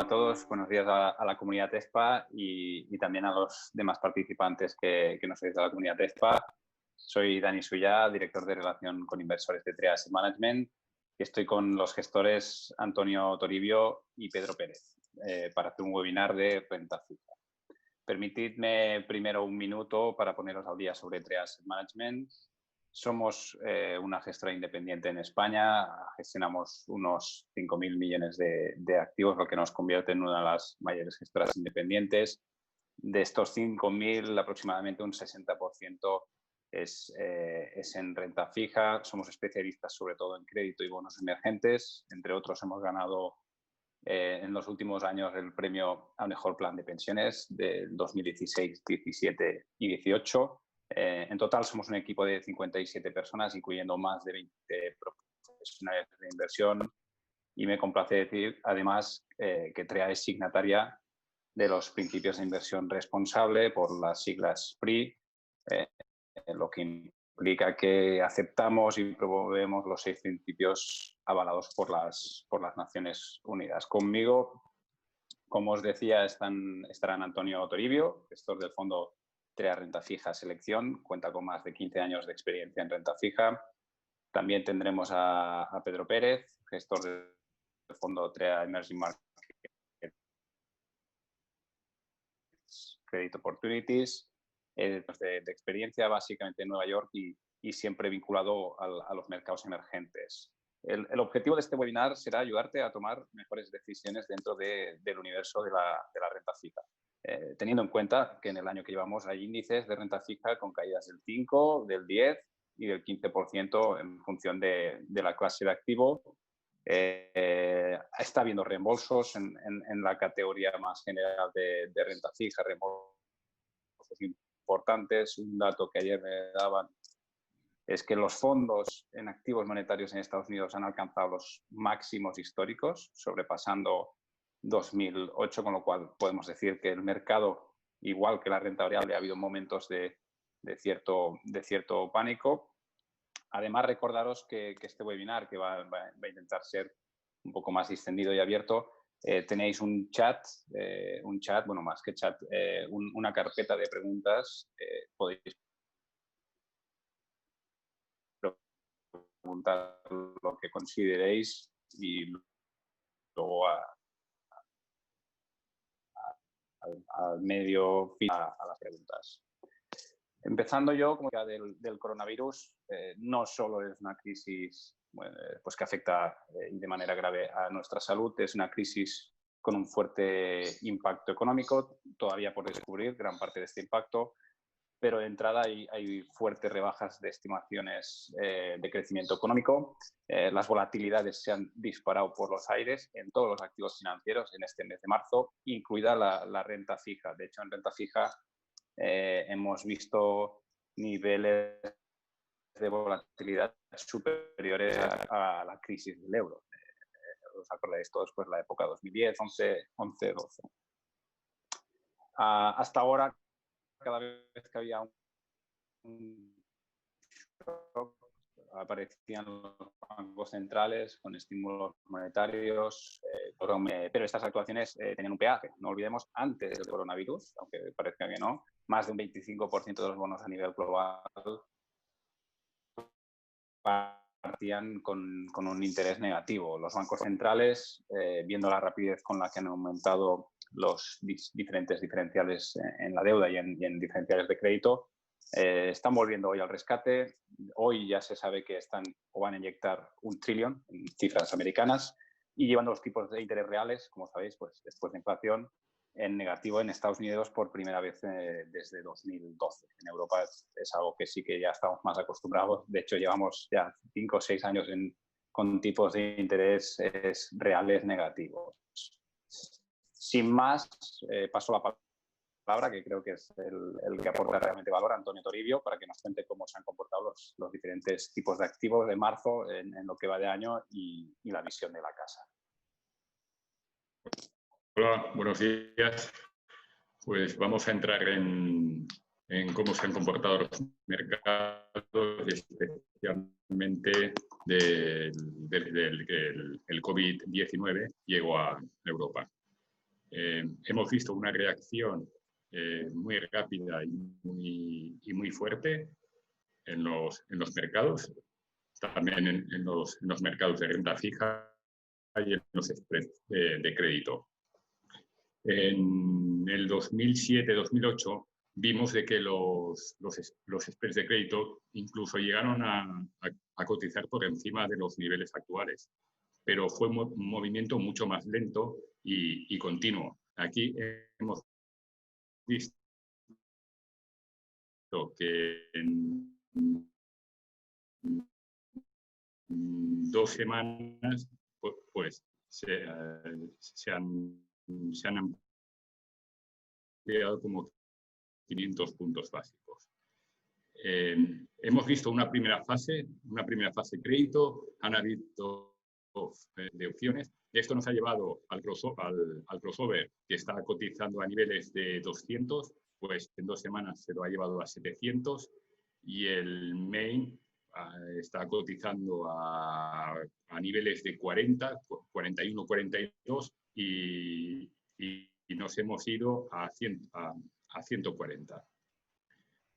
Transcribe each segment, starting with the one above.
a todos, buenos días a la comunidad TESPA y también a los demás participantes que no sois de la comunidad TESPA. Soy Dani Suyá, director de Relación con Inversores de Trea Asset Management, y estoy con los gestores Antonio Toribio y Pedro Pérez para hacer un webinar de renta fija. Permitidme primero un minuto para poneros al día sobre Trea Asset Management. Somos una gestora independiente en España, gestionamos unos 5.000 millones de activos, lo que nos convierte en una de las mayores gestoras independientes. De estos 5.000, aproximadamente un 60% es en renta fija. Somos especialistas sobre todo en crédito y bonos emergentes. Entre otros, hemos ganado en los últimos años el premio al mejor plan de pensiones del 2016, 17 y 18. En total somos un equipo de 57 personas, incluyendo más de 20 profesionales de inversión, y me complace decir además que TREA es signataria de los principios de inversión responsable por las siglas PRI, lo que implica que aceptamos y promovemos los 6 principios avalados por las Naciones Unidas. Conmigo, como os decía, estarán Antonio Toribio, gestor del fondo TREA Renta Fija Selección, cuenta con más de 15 años de experiencia en renta fija. También tendremos a Pedro Pérez, gestor del fondo TREA Emerging Markets Credit Opportunities, de experiencia básicamente en Nueva York y siempre vinculado a los mercados emergentes. El objetivo de este webinar será ayudarte a tomar mejores decisiones dentro del universo de la renta fija. Teniendo en cuenta que en el año que llevamos hay índices de renta fija con caídas del 5, del 10 y del 15% en función de la clase de activo. Está habiendo reembolsos en la categoría más general de renta fija, reembolsos importantes. Un dato que ayer me daban es que los fondos en activos monetarios en Estados Unidos han alcanzado los máximos históricos, sobrepasando 2008, con lo cual podemos decir que el mercado, igual que la renta variable, ha habido momentos de cierto pánico. Además, recordaros que este webinar, que va a intentar ser un poco más distendido y abierto, tenéis un chat, bueno, más que chat, una carpeta de preguntas. Podéis preguntar lo que consideréis y luego al medio a las preguntas. Empezando yo, como ya del coronavirus, no solo es una crisis pues que afecta de manera grave a nuestra salud, es una crisis con un fuerte impacto económico, todavía por descubrir gran parte de este impacto, pero de entrada hay fuertes rebajas de estimaciones de crecimiento económico. Las volatilidades se han disparado por los aires en todos los activos financieros en este mes de marzo, incluida la renta fija. De hecho, en renta fija hemos visto niveles de volatilidad superiores a la crisis del euro. Os acordáis todos, pues la época 2010, 11, 12. Hasta ahora, cada vez que había un shock, aparecían los bancos centrales con estímulos monetarios, pero estas actuaciones tenían un peaje. No olvidemos, antes del coronavirus, aunque parezca que no, más de un 25% de los bonos a nivel global partían con un interés negativo. Los bancos centrales, viendo la rapidez con la que han aumentado los diferentes diferenciales en la deuda y en diferenciales de crédito, están volviendo hoy al rescate. Hoy ya se sabe que están o van a inyectar $1 trillón en cifras americanas y llevando los tipos de interés reales, como sabéis, pues después de inflación, en negativo en Estados Unidos por primera vez desde 2012. En Europa es algo que sí que ya estamos más acostumbrados. De hecho, llevamos ya 5 o 6 años con tipos de interés reales negativos. Sin más, paso la palabra, que creo que es el que aporta realmente valor, a Antonio Toribio, para que nos cuente cómo se han comportado los diferentes tipos de activos de marzo en lo que va de año y la visión de la casa. Hola, buenos días. Pues vamos a entrar en cómo se han comportado los mercados, especialmente desde que el COVID-19 llegó a Europa. hemos visto una reacción muy rápida y muy fuerte en los mercados, también en los mercados de renta fija y en los spreads de crédito. En el 2007-2008 vimos de que los spreads de crédito incluso llegaron a cotizar por encima de los niveles actuales, pero fue un movimiento mucho más lento y continuo. Aquí hemos visto que en 2 semanas pues se han ampliado como 500 puntos básicos. Hemos visto una primera fase crédito, han habido de opciones. Esto nos ha llevado al crossover, que está cotizando a niveles de 200, pues en 2 semanas se lo ha llevado a 700, y el main está cotizando a niveles de 40, 41, 42, y nos hemos ido a 140.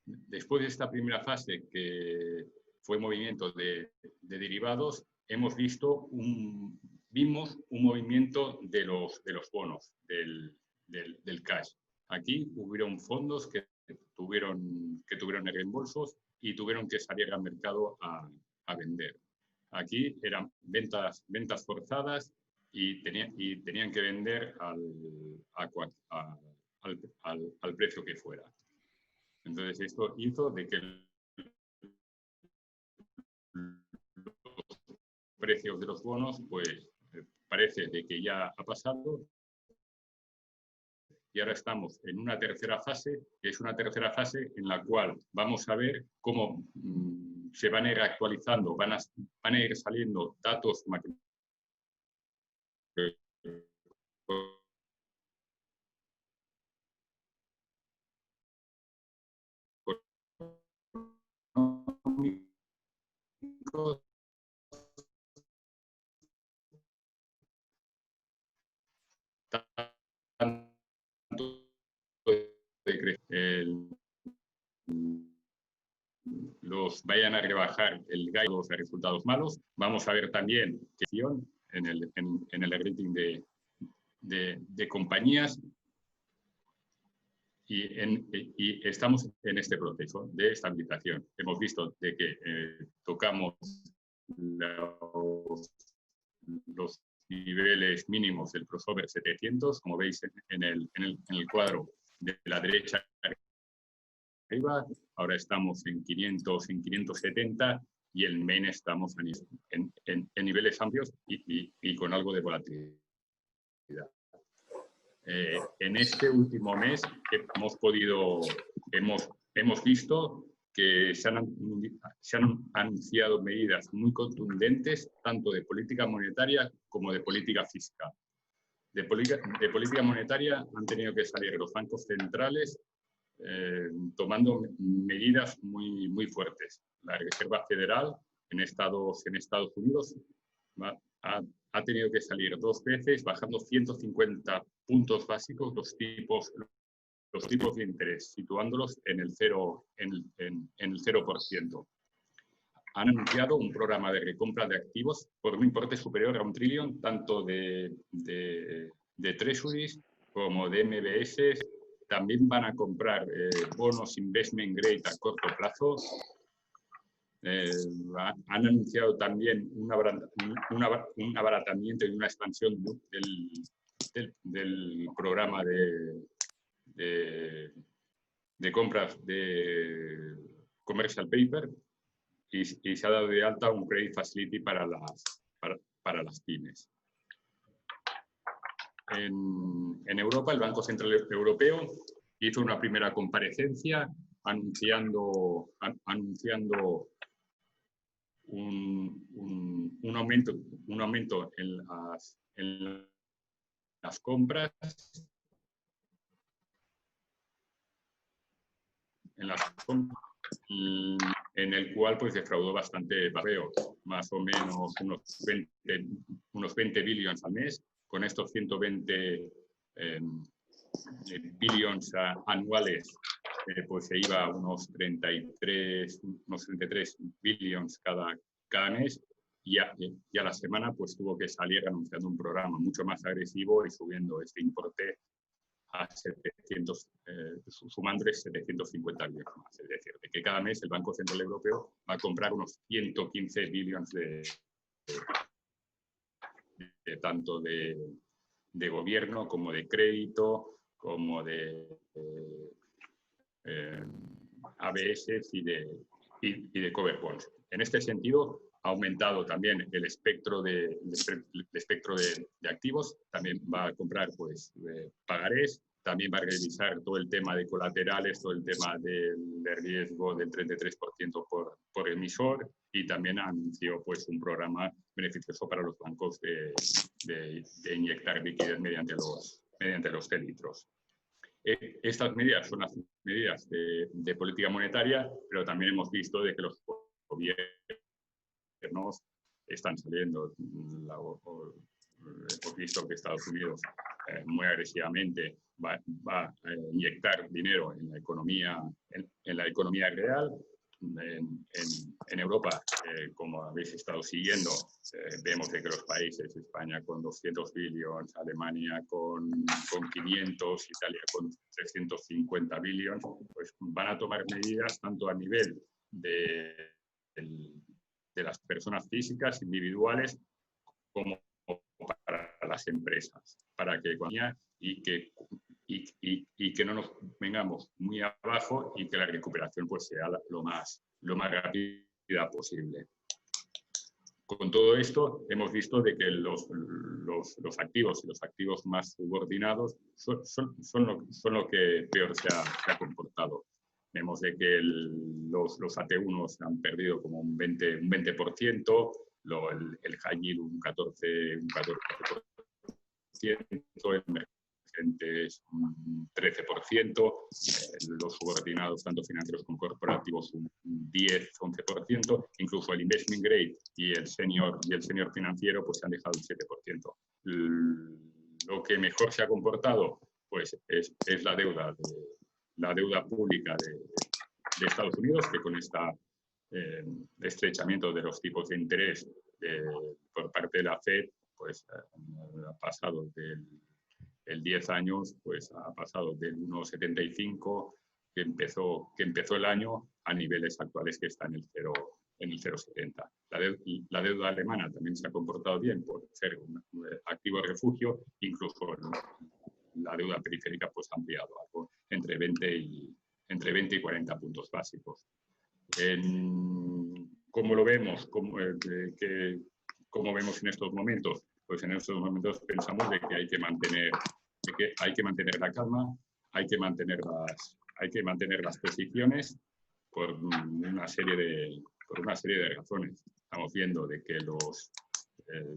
Después de esta primera fase, que fue movimiento de derivados, vimos un movimiento de los bonos, del cash. Aquí hubieron fondos que tuvieron reembolsos y tuvieron que salir al mercado a vender. Aquí eran ventas forzadas y tenían que vender al precio que fuera. Entonces, esto hizo de que los precios de los bonos, pues parece de que ya ha pasado, y ahora estamos en una tercera fase, que es una tercera fase en la cual vamos a ver cómo se van a ir actualizando, van a ir saliendo datos los vayan a rebajar el guide de resultados malos. Vamos a ver también que en el rating de compañías, y estamos en este proceso de estabilización. Hemos visto de que tocamos los niveles mínimos del crossover 700, como veis en el cuadro de la derecha arriba. Ahora estamos en 500, en 570, y el main estamos en niveles amplios y con algo de volatilidad. En este último mes hemos visto que se han anunciado medidas muy contundentes, tanto de política monetaria como de política fiscal. De política monetaria han tenido que salir los bancos centrales tomando medidas muy fuertes. La Reserva Federal en Estados Unidos ha tenido que salir 2 veces, bajando 150 puntos básicos los tipos de interés, situándolos en el 0%. Han anunciado un programa de recompra de activos por un importe superior a $1 trillón, tanto de treasuries como de MBS. También van a comprar bonos investment grade a corto plazo. Han anunciado también un abaratamiento y una expansión del programa de compras de commercial paper, y se ha dado de alta un credit facility para las pymes. En Europa, el Banco Central Europeo hizo una primera comparecencia anunciando un aumento en las compras, en el cual pues defraudó bastante barreo, más o menos unos 20 billones al mes. Con estos 120 billions anuales, pues se iba a unos 33 billions cada mes, y a la semana pues tuvo que salir anunciando un programa mucho más agresivo y subiendo este importe a 700, sumándoles 750 billones más. Es decir, de que cada mes el Banco Central Europeo va a comprar unos 115 billones tanto de gobierno como de crédito, como de ABS y de cover bonds. En este sentido, ha aumentado también el espectro de activos. También va a comprar pues, pagarés, también va a revisar todo el tema de colaterales, todo el tema de riesgo del 33% por emisor, y también anunció pues, un programa beneficioso para los bancos de inyectar liquidez mediante los cénitros. Estas medidas son las medidas de política monetaria, pero también hemos visto de que los gobiernos están saliendo. Hemos visto que Estados Unidos muy agresivamente va a inyectar dinero en la economía real. En Europa, como habéis estado siguiendo, vemos de que los países, España con 200 billones, Alemania con 500, Italia con 350 billones, pues van a tomar medidas tanto a nivel de las personas físicas, individuales, como para las empresas, para que y que no nos vengamos muy abajo y que la recuperación pues, sea lo más rápida posible. Con todo esto, hemos visto de que los activos y los activos más subordinados son lo que peor se ha comportado. Vemos de que los AT1 han perdido como un 20%, el high yield un 14%, emergentes un 13%, los subordinados tanto financieros como corporativos un 10-11%, incluso el investment grade y el senior financiero pues han dejado un 7%. Lo que mejor se ha comportado pues es la deuda pública de Estados Unidos, que con este estrechamiento de los tipos de interés por parte de la Fed pues ha pasado el 10 años, pues ha pasado del 1,75 que empezó el año a niveles actuales que está en el 0,70. La deuda alemana también se ha comportado bien por ser un activo de refugio, incluso la deuda periférica pues ha ampliado algo entre 20 y 40 puntos básicos. ¿Cómo lo vemos? ¿Cómo vemos en estos momentos? Pues en estos momentos pensamos de que hay que mantener la calma, hay que mantener las posiciones por una serie de razones. Estamos viendo de que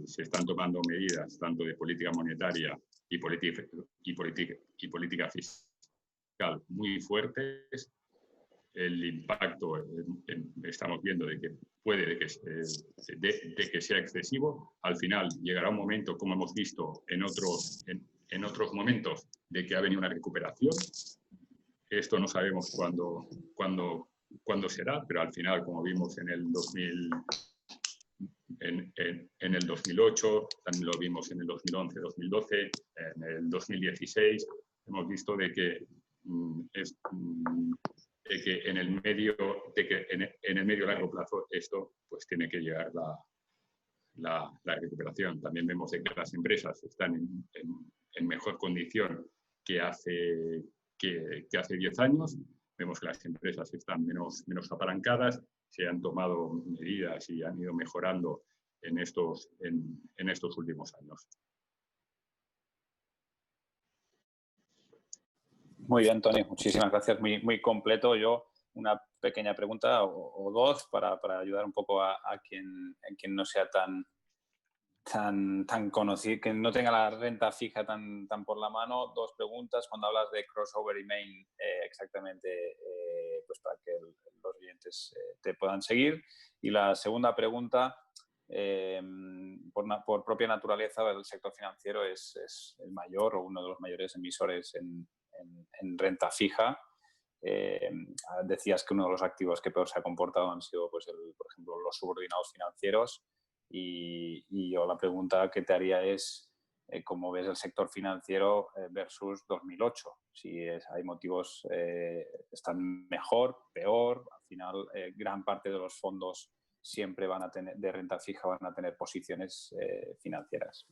se están tomando medidas tanto de política monetaria y política fiscal muy fuertes. El impacto estamos viendo de que puede de que sea excesivo. Al final llegará un momento, como hemos visto en otros momentos, de que ha venido una recuperación. Esto no sabemos cuándo será, pero al final, como vimos en el 2008, también lo vimos en el 2011, 2012, en el 2016, hemos visto de que en el medio largo plazo esto pues tiene que llegar la recuperación. También vemos de que las empresas están en mejor condición que hace 10 años. Vemos que las empresas están menos apalancadas, se han tomado medidas y han ido mejorando en estos últimos años. Muy bien, Tony, muchísimas gracias. Muy completo. Yo una pequeña pregunta o dos para ayudar un poco a quien no sea tan conocido, que no tenga la renta fija tan por la mano. Dos preguntas. Cuando hablas de crossover y main, exactamente, pues para que los oyentes te puedan seguir. Y la segunda pregunta, por propia naturaleza, el sector financiero es el mayor o uno de los mayores emisores en renta fija. Decías que uno de los activos que peor se ha comportado han sido, pues, por ejemplo, los subordinados financieros. Y yo la pregunta que te haría es cómo ves el sector financiero versus 2008. Si hay motivos, están mejor, peor. Al final, gran parte de los fondos siempre van a tener, de renta fija, van a tener posiciones financieras.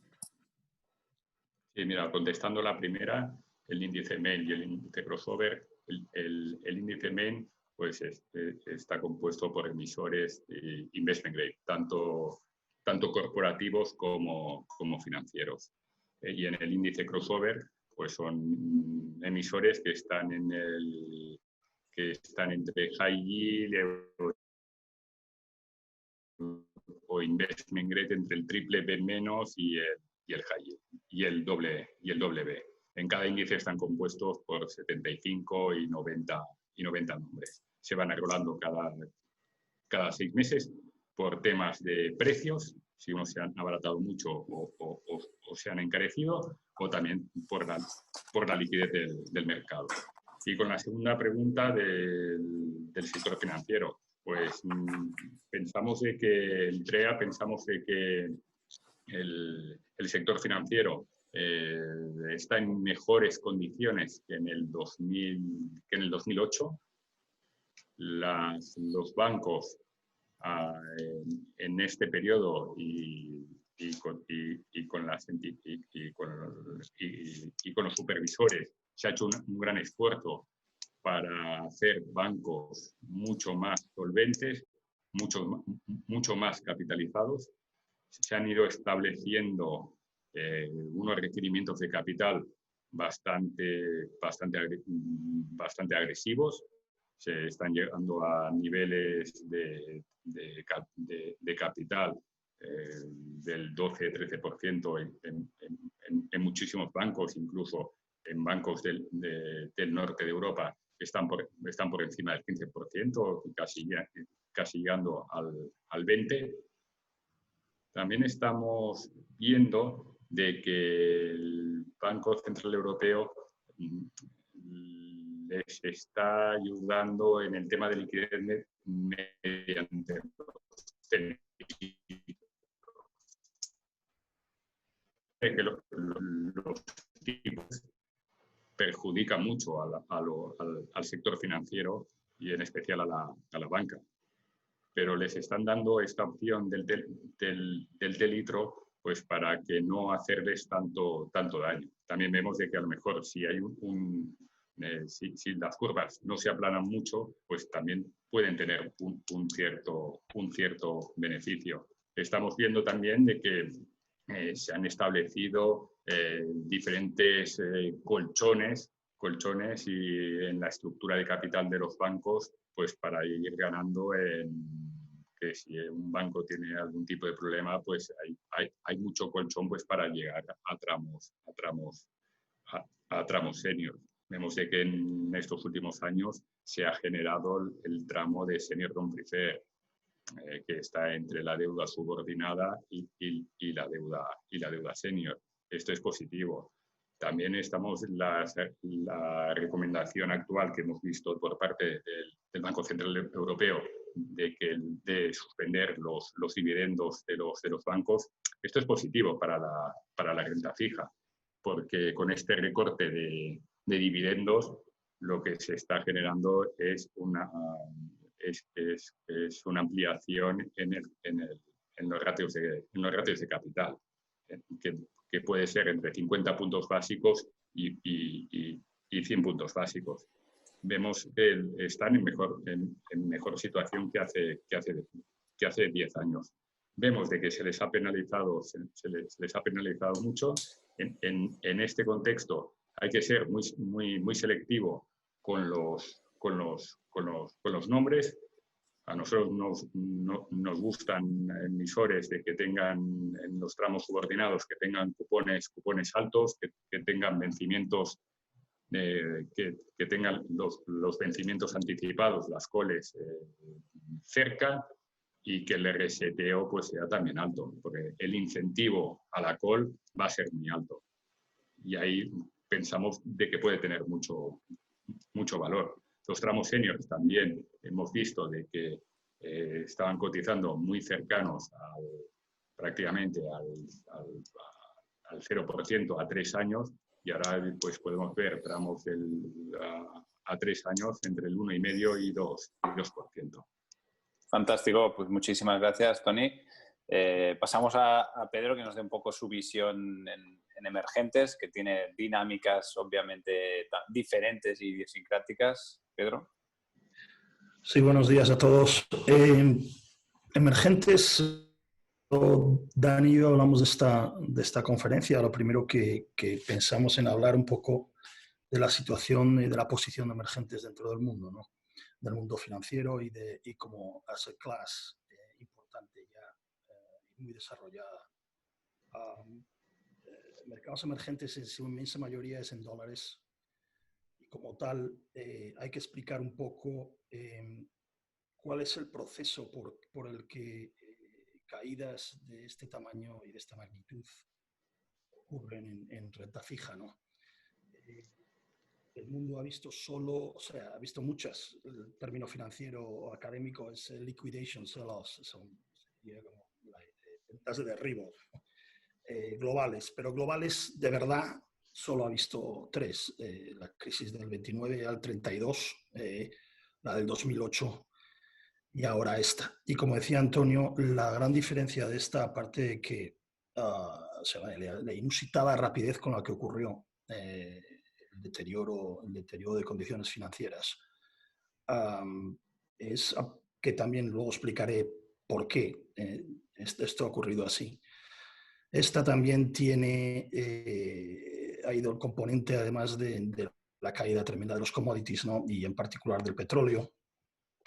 Sí, mira, contestando la primera, el índice MEN y el índice crossover, el índice MEN pues está compuesto por emisores investment grade, tanto corporativos como financieros. Y en el índice crossover pues son emisores que están entre high yield o investment grade entre el triple B menos y el high yield y el doble B. En cada índice están compuestos por 75 y 90 nombres. Se van arreglando cada 6 meses por temas de precios, si unos se han abaratado mucho o se han encarecido, o también por la liquidez del mercado. Y con la segunda pregunta del sector financiero, pues pensamos de que el sector financiero está en mejores condiciones que en el 2008. Los bancos en este periodo y con los supervisores se ha hecho un gran esfuerzo para hacer bancos mucho más solventes, mucho más capitalizados. Se han ido estableciendo unos requerimientos de capital bastante agresivos. Se están llegando a niveles de capital del 12-13% en muchísimos bancos, incluso en bancos del norte de Europa están por encima del 15%, casi llegando al 20%. También estamos viendo de que el Banco Central Europeo les está ayudando en el tema de liquidez mediante que los tipos perjudican mucho al sector financiero y en especial a la banca. Pero les están dando esta opción del telitro pues para que no hacerles tanto daño. También vemos de que a lo mejor si hay si las curvas no se aplanan mucho, pues también pueden tener un cierto beneficio. Estamos viendo también de que se han establecido diferentes colchones y en la estructura de capital de los bancos, pues para ir ganando que si un banco tiene algún tipo de problema, pues hay mucho colchón pues para llegar a tramos senior. Vemos de que en estos últimos años se ha generado el tramo de senior non-preferred, que está entre la deuda subordinada y la deuda senior. Esto es positivo. También estamos la recomendación actual que hemos visto por parte del Banco Central Europeo de suspender los dividendos de los bancos. Esto es positivo para la renta fija, porque con este recorte de dividendos lo que se está generando es una ampliación en los ratios de capital, que puede ser entre 50 puntos básicos y 100 puntos básicos. Vemos que están en mejor situación que hace 10 años. Vemos de que se les ha penalizado mucho. En este contexto hay que ser muy selectivo con los nombres. A nosotros nos gustan emisores de que tengan en los tramos subordinados, que tengan cupones altos, que tengan vencimientos, que tengan los vencimientos anticipados, las calls cerca, y que el reseteo pues sea también alto, porque el incentivo a la call va a ser muy alto. Y ahí pensamos de que puede tener mucho valor. Los tramos seniors también hemos visto de que estaban cotizando muy cercanos prácticamente al 0% a 3 años, y ahora pues podemos ver tramos a 3 años entre el 1,5% y 2%. Fantástico, pues muchísimas gracias, Tony. Pasamos a Pedro, que nos dé un poco su visión en emergentes, que tiene dinámicas obviamente diferentes y idiosincráticas. Pedro. Sí, buenos días a todos. Emergentes, Dani y yo hablamos de esta conferencia. Lo primero que pensamos en hablar un poco de la situación y de la posición de emergentes dentro del mundo, ¿no? Del mundo financiero y como asset class importante ya muy desarrollada. Mercados emergentes en su inmensa mayoría es en dólares. Como tal, hay que explicar un poco cuál es el proceso por el que caídas de este tamaño y de esta magnitud ocurren en renta fija, ¿no? El mundo ha visto ha visto muchas. El término financiero o académico es liquidation sell-offs, sería como ventas de derribo globales, pero globales de verdad solo ha visto 3, la crisis del 29 al 32, la del 2008 y ahora esta. Y como decía Antonio, la gran diferencia de esta, aparte de que la inusitada rapidez con la que ocurrió el deterioro de condiciones financieras, es que también luego explicaré por qué esto ha ocurrido así. Esta también ha ido el componente, además de la caída tremenda de los commodities, ¿no? Y en particular del petróleo.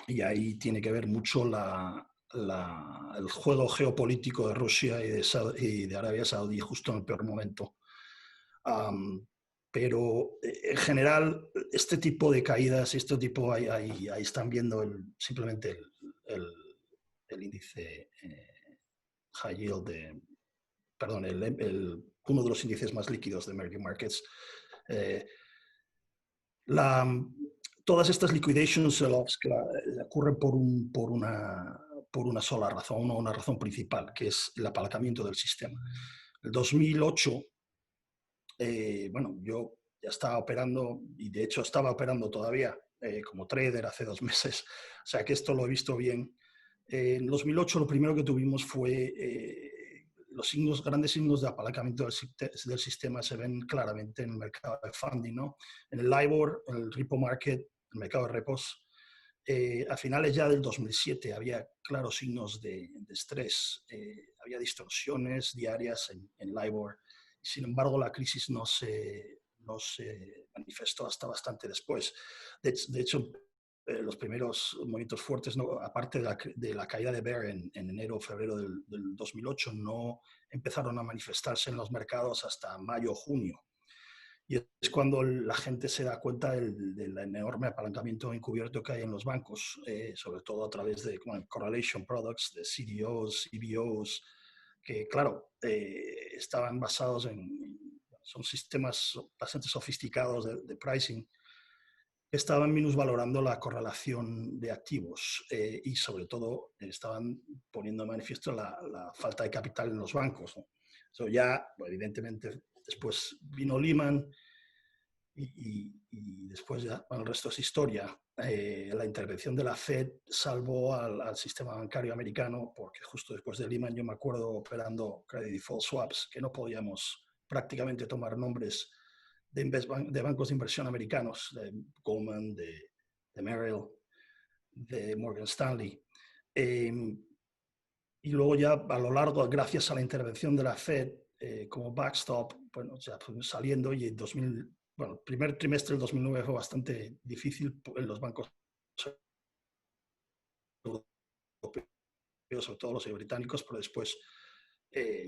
Y ahí tiene que ver mucho el juego geopolítico de Rusia y de Arabia Saudí justo en el peor momento. Pero en general, este tipo de caídas, ahí están viendo simplemente el índice high yield perdón, uno de los índices más líquidos de emerging markets. Todas estas liquidation sell-offs ocurren por una sola razón, una razón principal, que es el apalancamiento del sistema. El 2008, yo ya estaba operando, y de hecho estaba operando todavía como trader hace 2 meses, o sea que esto lo he visto bien. En 2008 lo primero que tuvimos fue los grandes signos de apalancamiento del sistema se ven claramente en el mercado de funding, ¿no? En el LIBOR, en el repo market, el mercado de repos. A finales ya del 2007 había claros signos de estrés, había distorsiones diarias en LIBOR. Sin embargo, la crisis no se manifestó hasta bastante después. De hecho, los primeros movimientos fuertes, ¿no? Aparte de la caída de Bear en enero o febrero del 2008, no empezaron a manifestarse en los mercados hasta mayo o junio. Y es cuando la gente se da cuenta del enorme apalancamiento encubierto que hay en los bancos, sobre todo a través de correlation products, de CDOs, CBOs, que claro, estaban basados son sistemas bastante sofisticados de pricing, estaban minusvalorando la correlación de activos y sobre todo estaban poniendo de manifiesto la falta de capital en los bancos, ¿no? Eso ya, evidentemente, después vino Lehman y después ya, el resto es historia. La intervención de la Fed salvó al sistema bancario americano porque justo después de Lehman yo me acuerdo operando credit default swaps que no podíamos prácticamente tomar nombres de bancos de inversión americanos, de Goldman, de Merrill, de Morgan Stanley. Y luego ya a lo largo, gracias a la intervención de la Fed como backstop, bueno, ya fuimos saliendo y el primer trimestre del 2009 fue bastante difícil en los bancos europeos, sobre todo los británicos, pero después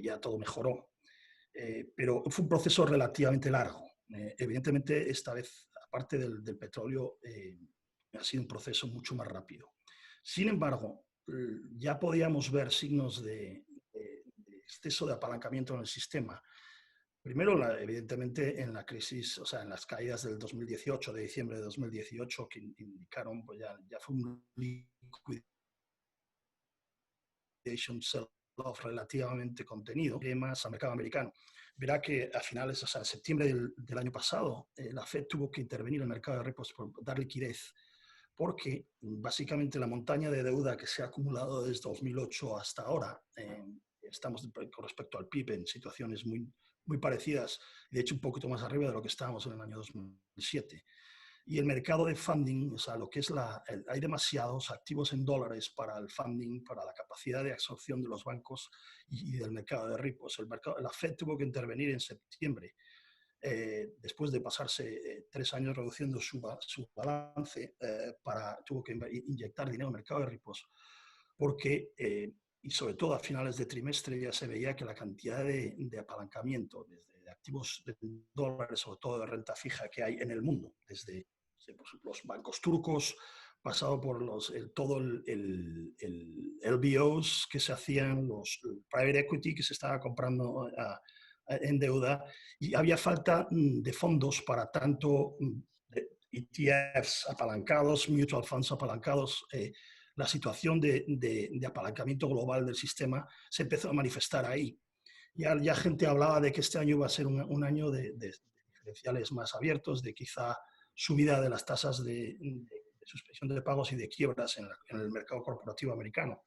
ya todo mejoró. Pero fue un proceso relativamente largo. Evidentemente, esta vez, aparte del petróleo, ha sido un proceso mucho más rápido. Sin embargo, ya podíamos ver signos de exceso de apalancamiento en el sistema. Primero, evidentemente, en la crisis, o sea, en las caídas del 2018, de diciembre de 2018, que indicaron, pues ya fue un liquidation sell-off relativamente contenido, más al mercado americano. Verá que a finales, o sea, en septiembre del año pasado, la Fed tuvo que intervenir en el mercado de repos por dar liquidez, porque básicamente la montaña de deuda que se ha acumulado desde 2008 hasta ahora, estamos con respecto al PIB en situaciones muy parecidas, de hecho un poquito más arriba de lo que estábamos en el año 2007. Y el mercado de funding, o sea, lo que es hay demasiados activos en dólares para el funding, para la capacidad de absorción de los bancos y del mercado de repos. La Fed tuvo que intervenir en septiembre, después de pasarse 3 años reduciendo su balance, tuvo que inyectar dinero en el mercado de repos, porque, y sobre todo a finales de trimestre, ya se veía que la cantidad de apalancamiento de activos de dólares, sobre todo de renta fija, que hay en el mundo, desde los bancos turcos, pasado por todo el LBOs que se hacían, el private equity que se estaba comprando en deuda, y había falta de fondos para tanto ETFs apalancados, mutual funds apalancados. La situación de apalancamiento global del sistema se empezó a manifestar ahí. Ya gente hablaba de que este año iba a ser un año de diferenciales más abiertos, de quizá subida de las tasas de suspensión de pagos y de quiebras en el mercado corporativo americano,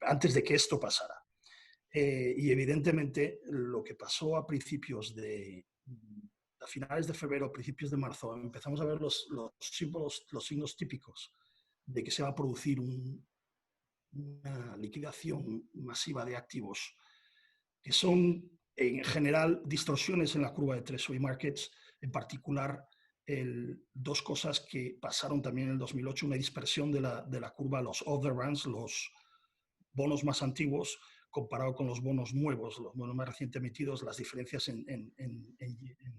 antes de que esto pasara. Y evidentemente lo que pasó a finales de febrero, principios de marzo, empezamos a ver los signos típicos de que se va a producir una liquidación masiva de activos, que son en general distorsiones en la curva de Treasury Markets, en particular dos cosas que pasaron también en el 2008, una dispersión de la curva, los overruns, los bonos más antiguos, comparado con los bonos nuevos, los bonos más recientes emitidos, las diferencias en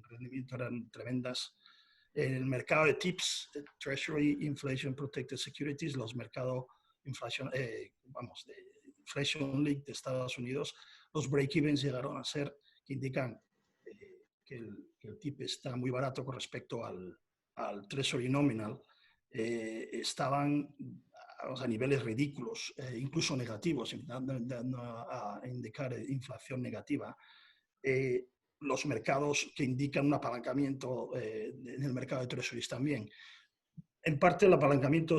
rendimiento eran tremendas. En el mercado de TIPS, Treasury Inflation Protected Securities, los mercados Inflation League de Estados Unidos, los break-evens llegaron a ser, que indican que el TIP está muy barato con respecto al Treasury Nominal, estaban a niveles ridículos, incluso negativos, dando a indicar inflación negativa. Los mercados que indican un apalancamiento en el mercado de treasuries también. En parte, el apalancamiento,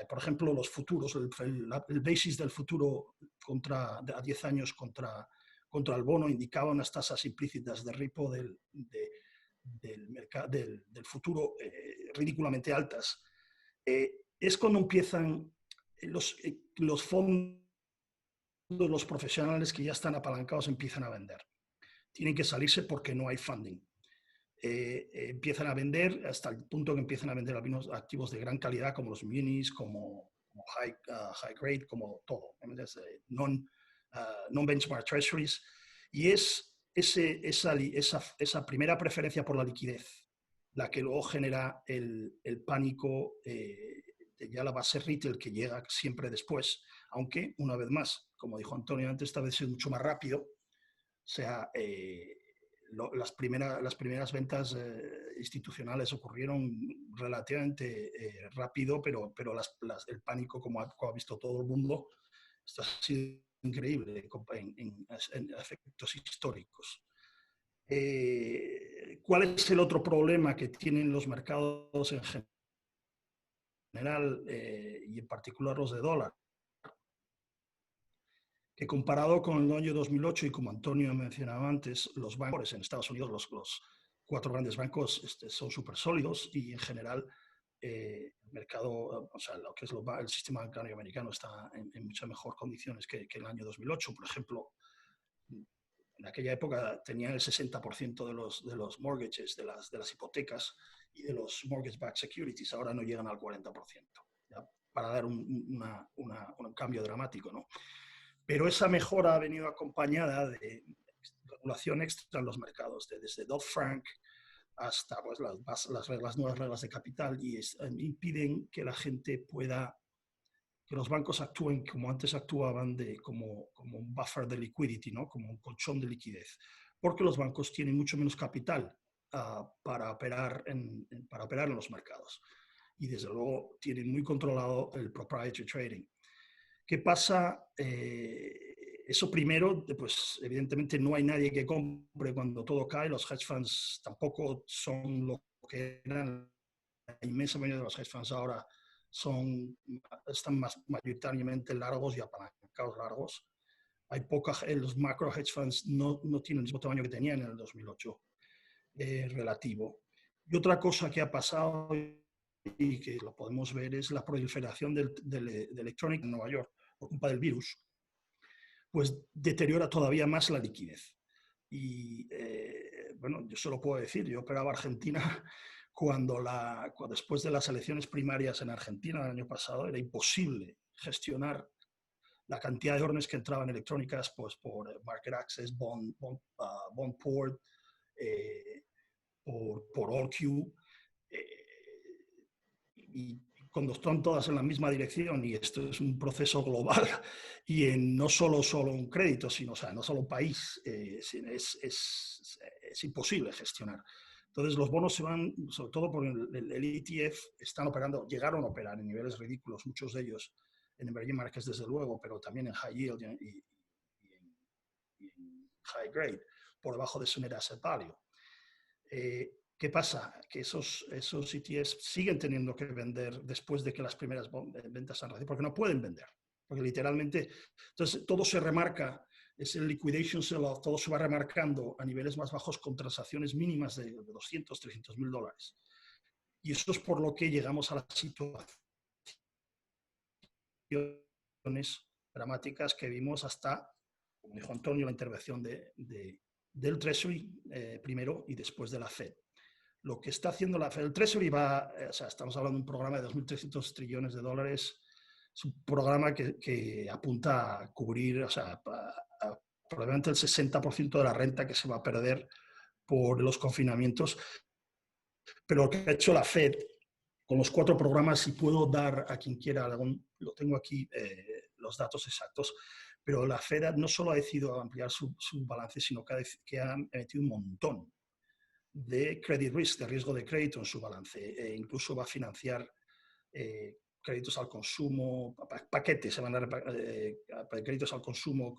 por ejemplo, los futuros, el basis del futuro a 10 años contra el bono indicaba unas tasas implícitas de repo del futuro ridículamente altas. Es cuando empiezan los fondos, los profesionales que ya están apalancados empiezan a vender. Tienen que salirse porque no hay funding. Empiezan a vender hasta el punto que empiezan a vender algunos activos de gran calidad como los munis, como high grade, como todo, non-benchmark treasuries. Y es esa primera preferencia por la liquidez la que luego genera el pánico de ya la base retail que llega siempre después, aunque, una vez más, como dijo Antonio antes, esta vez es mucho más rápido. O sea, las primeras ventas institucionales ocurrieron relativamente rápido, pero el pánico, como ha visto todo el mundo, esto ha sido increíble en efectos históricos. ¿Cuál es el otro problema que tienen los mercados en general y en particular los de dólar? Que comparado con el año 2008 y como Antonio mencionaba antes, los bancos en Estados Unidos, los 4 grandes bancos son súper sólidos y en general el mercado, o sea, lo que es el sistema bancario americano está en muchas mejores condiciones que el año 2008. Por ejemplo, en aquella época tenían el 60% de los mortgages, de las hipotecas y de los mortgage-backed securities. Ahora no llegan al 40%, ¿ya? Para dar un cambio dramático, ¿no? Pero esa mejora ha venido acompañada de regulación extra en los mercados, desde Dodd-Frank hasta pues, las nuevas reglas de capital, y impiden que la gente pueda que los bancos actúen como antes actuaban, como un buffer de liquidity, ¿no? Como un colchón de liquidez, porque los bancos tienen mucho menos capital para operar en los mercados. Y desde luego tienen muy controlado el proprietary trading. ¿Qué pasa? Eso primero, pues evidentemente no hay nadie que compre cuando todo cae, los hedge funds tampoco son lo que eran, la inmensa mayoría de los hedge funds ahora están mayoritariamente largos y apalancados largos. Hay los macro hedge funds no tienen el mismo tamaño que tenían en el 2008 relativo. Y otra cosa que ha pasado y que lo podemos ver es la proliferación de electrónica en Nueva York por culpa del virus, pues deteriora todavía más la liquidez. Y bueno, yo solo puedo decir, yo operaba Argentina cuando después de las elecciones primarias en Argentina el año pasado era imposible gestionar la cantidad de órdenes que entraban electrónicas pues, por Market Access, Bondport, por ORQ, y cuando están todas en la misma dirección, y esto es un proceso global, y no solo un crédito, sino, o sea, no solo un país, es imposible gestionar. Entonces los bonos se van, sobre todo por el ETF, llegaron a operar en niveles ridículos, muchos de ellos en emerging markets desde luego, pero también en high yield y en high grade, por debajo de su net asset value. ¿Qué pasa? Que esos ETFs siguen teniendo que vender después de que las primeras ventas han recibido, porque no pueden vender, porque literalmente, entonces todo se remarca, es el liquidation sell-off, todo se va remarcando a niveles más bajos con transacciones mínimas de 200, 300 mil dólares. Y eso es por lo que llegamos a las situaciones dramáticas que vimos hasta, como dijo Antonio, la intervención del Treasury primero y después de la Fed. Lo que está haciendo la Fed, el Treasury estamos hablando de un programa de 2.300 trillones de dólares, es un programa que apunta a cubrir, probablemente el 60% de la renta que se va a perder por los confinamientos. Pero lo que ha hecho la Fed con los 4 programas, y puedo dar a quien quiera, lo tengo aquí, los datos exactos, pero la Fed no solo ha decidido ampliar su balance, sino que ha metido un montón de credit risk, de riesgo de crédito en su balance, incluso va a financiar créditos al consumo, paquetes, se van a créditos al consumo,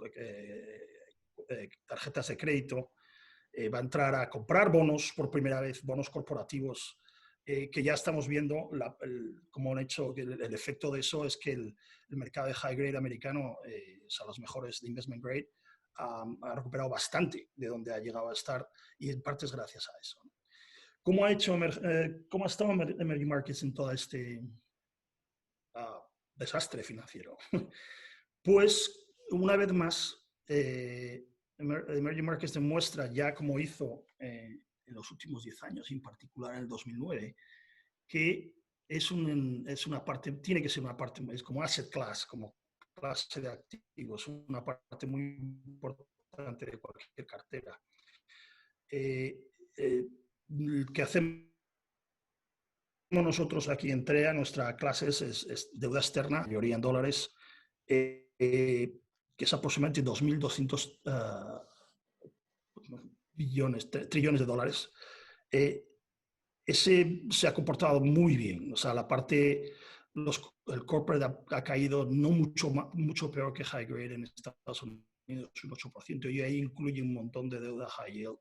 tarjetas de crédito, va a entrar a comprar bonos por primera vez, bonos corporativos, que ya estamos viendo como han hecho, el efecto de eso es que el mercado de high grade americano, los mejores de investment grade, ha recuperado bastante de donde ha llegado a estar, y en parte es gracias a eso. ¿Cómo ha estado Emerging Markets en todo este desastre financiero? Pues, una vez más, Emerging Markets demuestra ya como hizo en los últimos 10 años, en particular en el 2009, que una parte, tiene que ser una parte, es como asset class, como clase de activos, una parte muy importante de cualquier cartera. Que hacemos nosotros aquí en TREA, nuestra clase es deuda externa, mayoría en dólares, que es aproximadamente 2.200 trillones de dólares. Ese se ha comportado muy bien. O sea, la parte, el corporate ha caído no mucho peor que high grade en Estados Unidos, un 8%, y ahí incluye un montón de deuda high yield.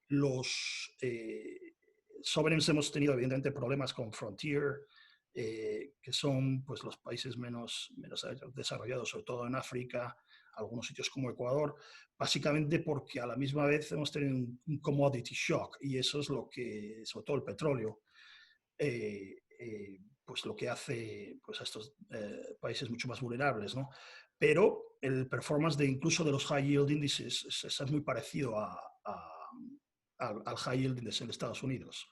Los sovereigns hemos tenido evidentemente problemas con Frontier, que son pues, los países menos desarrollados, sobre todo en África, algunos sitios como Ecuador, básicamente porque a la misma vez hemos tenido un commodity shock, y eso es lo que, sobre todo el petróleo, pues lo que hace pues, a estos países mucho más vulnerables, ¿no? Pero el performance incluso de los high yield indices es muy parecido al high yield index en Estados Unidos.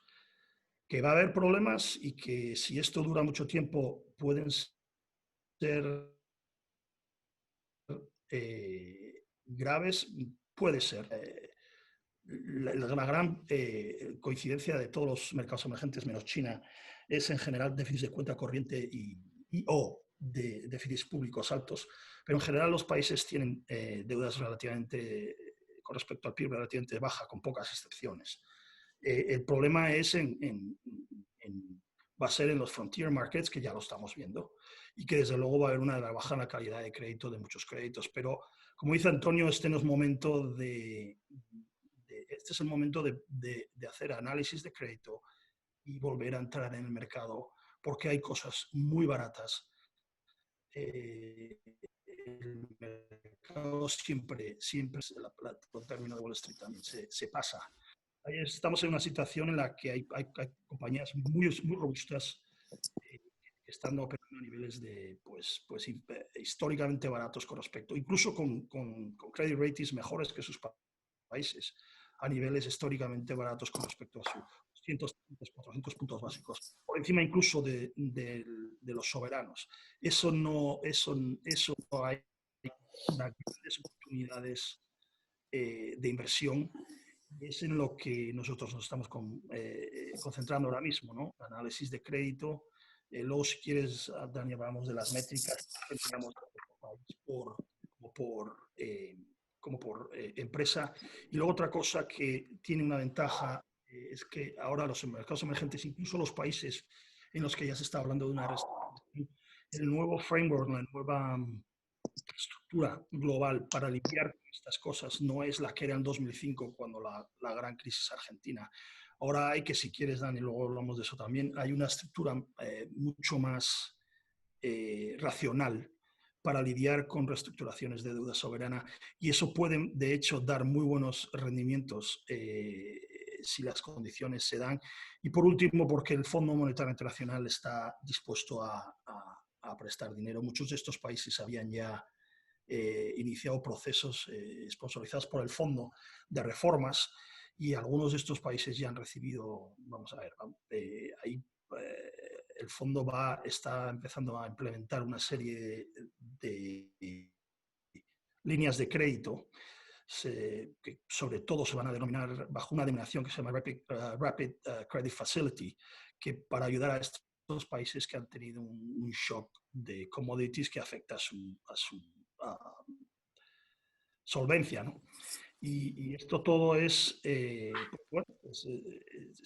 Que va a haber problemas y que si esto dura mucho tiempo pueden ser graves, puede ser. La gran coincidencia de todos los mercados emergentes, menos China, es en general déficit de cuenta corriente y o de déficits públicos altos, pero en general los países tienen deudas relativamente, con respecto al PIB, relativamente baja, con pocas excepciones. El problema es va a ser en los frontier markets, que ya lo estamos viendo, y que desde luego va a haber una baja en la calidad de crédito de muchos créditos. Pero, como dice Antonio, este no es momento este es el momento de hacer análisis de crédito y volver a entrar en el mercado, porque hay cosas muy baratas. El mercado siempre el término de Wall Street también se pasa. Estamos en una situación en la que hay compañías muy robustas que están operando a niveles históricamente baratos con respecto, incluso con credit ratings mejores que sus países, a niveles históricamente baratos con respecto a sus 200, 400 puntos básicos, por encima incluso de los soberanos. Eso no hay grandes oportunidades de inversión. Es en lo que nosotros nos estamos concentrando ahora mismo, ¿no? Análisis de crédito. Luego, si quieres, Dani, hablamos de las métricas que tenemos como por empresa. Y luego otra cosa que tiene una ventaja es que ahora los mercados emergentes, incluso los países en los que ya se está hablando de una reestructuración, el nuevo framework, la nueva estructura global para lidiar con estas cosas no es la que era en 2005 cuando la gran crisis argentina. Ahora hay que, si quieres, Dani, luego hablamos de eso también, hay una estructura mucho más racional para lidiar con reestructuraciones de deuda soberana, y eso puede, de hecho, dar muy buenos rendimientos si las condiciones se dan. Y por último, porque el Fondo Monetario Internacional está dispuesto a prestar dinero. Muchos de estos países habían ya iniciado procesos sponsorizados por el fondo de reformas, y algunos de estos países ya han recibido, vamos a ver, el fondo está empezando a implementar una serie de líneas de crédito que sobre todo se van a denominar bajo una denominación que se llama Rapid Credit Facility, que para ayudar a estos países que han tenido un shock de commodities que afecta a su solvencia, ¿no? Y esto todo se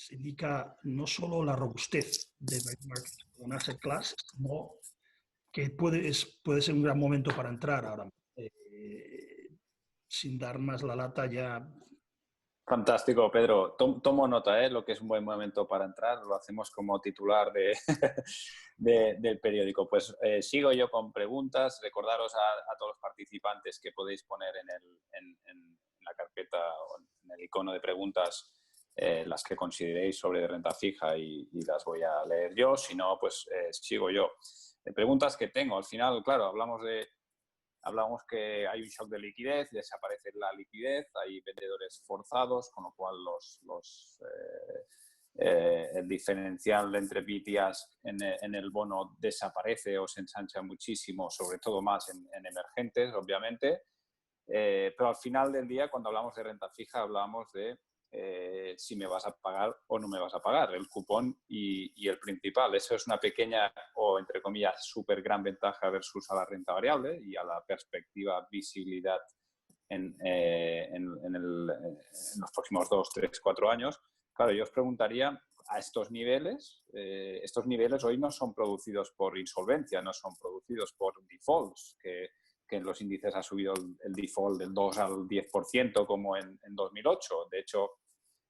indica no solo la robustez del market como un asset class, sino que puede ser un gran momento para entrar ahora. Sin dar más la lata ya. Fantástico, Pedro. Tomo nota, lo que es un buen momento para entrar. Lo hacemos como titular del periódico. Pues sigo yo con preguntas. Recordaros a todos los participantes que podéis poner en la carpeta o en el icono de preguntas las que consideréis sobre renta fija y las voy a leer yo. Si no, pues sigo yo. Preguntas que tengo. Al final, claro, hablamos que hay un shock de liquidez, desaparece la liquidez, hay vendedores forzados, con lo cual el diferencial entre BTAs en el bono desaparece o se ensancha muchísimo, sobre todo más en emergentes, obviamente. Pero al final del día, cuando hablamos de renta fija, hablamos de si me vas a pagar o no me vas a pagar, el cupón y el principal. Eso es una pequeña o, entre comillas, súper gran ventaja versus a la renta variable y a la perspectiva visibilidad en los próximos 2, 3, 4 años. Claro, yo os preguntaría, a estos niveles hoy no son producidos por insolvencia, no son producidos por defaults, que en los índices ha subido el default del 2 al 10% como en 2008. De hecho,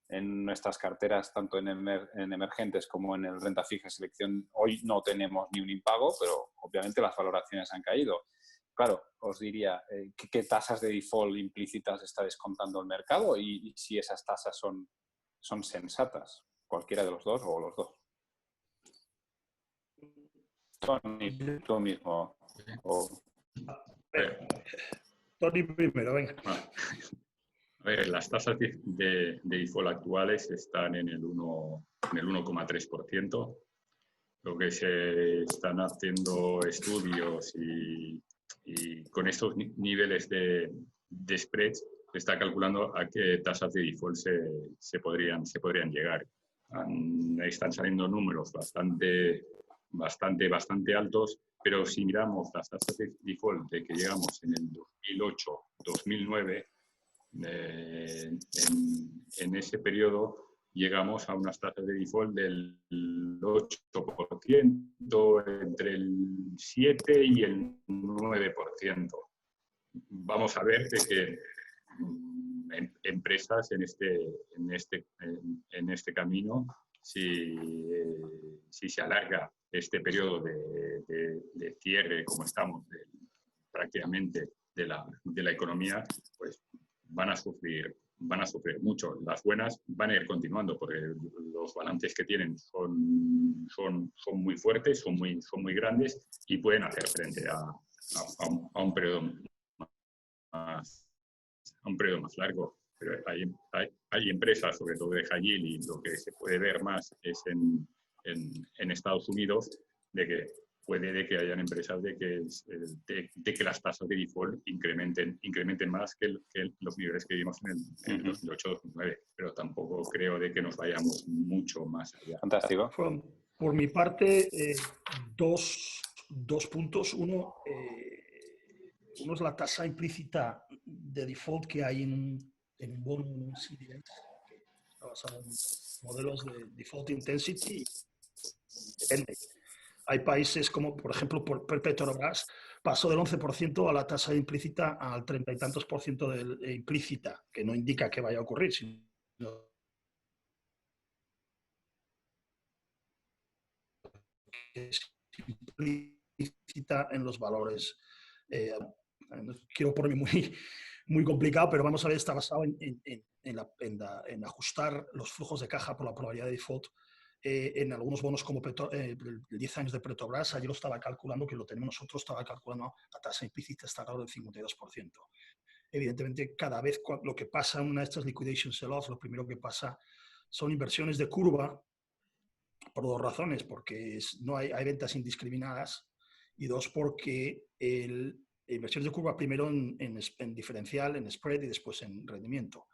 en nuestras carteras, tanto en emergentes como en el renta fija selección, hoy no tenemos ni un impago, pero obviamente las valoraciones han caído. Claro, os diría, ¿qué tasas de default implícitas está descontando el mercado y si esas tasas son sensatas? Cualquiera de los dos o los dos. Tony, tú mismo. Tony primero, venga. A ver, las tasas de default actuales están en el 1,3%. Lo que se están haciendo estudios y con estos niveles de spreads se está calculando a qué tasas de default se podrían llegar. Están saliendo números bastante altos pero si miramos las tasas de default de que llegamos en el 2008-2009, en ese periodo llegamos a unas tasas de default del 8%, entre el 7 y el 9%. Vamos a ver de que empresas en este camino, si se alarga este periodo de cierre, como estamos, prácticamente de la economía, pues van a sufrir mucho. Las buenas van a ir continuando porque los balances que tienen son muy fuertes, son muy grandes y pueden hacer frente a un periodo más largo. Pero hay empresas, sobre todo de high yield, y lo que se puede ver más es en Estados Unidos, de que puede de que hayan empresas de que las tasas de default incrementen más que los niveles que vimos en el 2008-2009, pero tampoco creo de que nos vayamos mucho más allá. Fantástico. Por mi parte, dos puntos. Uno es la tasa implícita de default que hay en un bono, en un CDS, que está basado en modelos de default intensity. Depende. Hay países como, por ejemplo, Petrobras pasó del 11% a la tasa implícita al 30 y tantos % de implícita, que no indica que vaya a ocurrir, sino que es implícita en los valores. Quiero ponerme muy complicado, pero vamos a ver, está basado en ajustar los flujos de caja por la probabilidad de default. En algunos bonos como 10 años de Petrobras, ayer lo estaba calculando, que lo tenemos nosotros, estaba calculando la tasa implícita está alrededor del 52%. Evidentemente, cada vez lo que pasa en una de estas liquidation sell-offs, lo primero que pasa son inversiones de curva, por dos razones, porque no hay ventas indiscriminadas, y dos, porque inversiones de curva primero en diferencial, en spread, y después en rendimiento.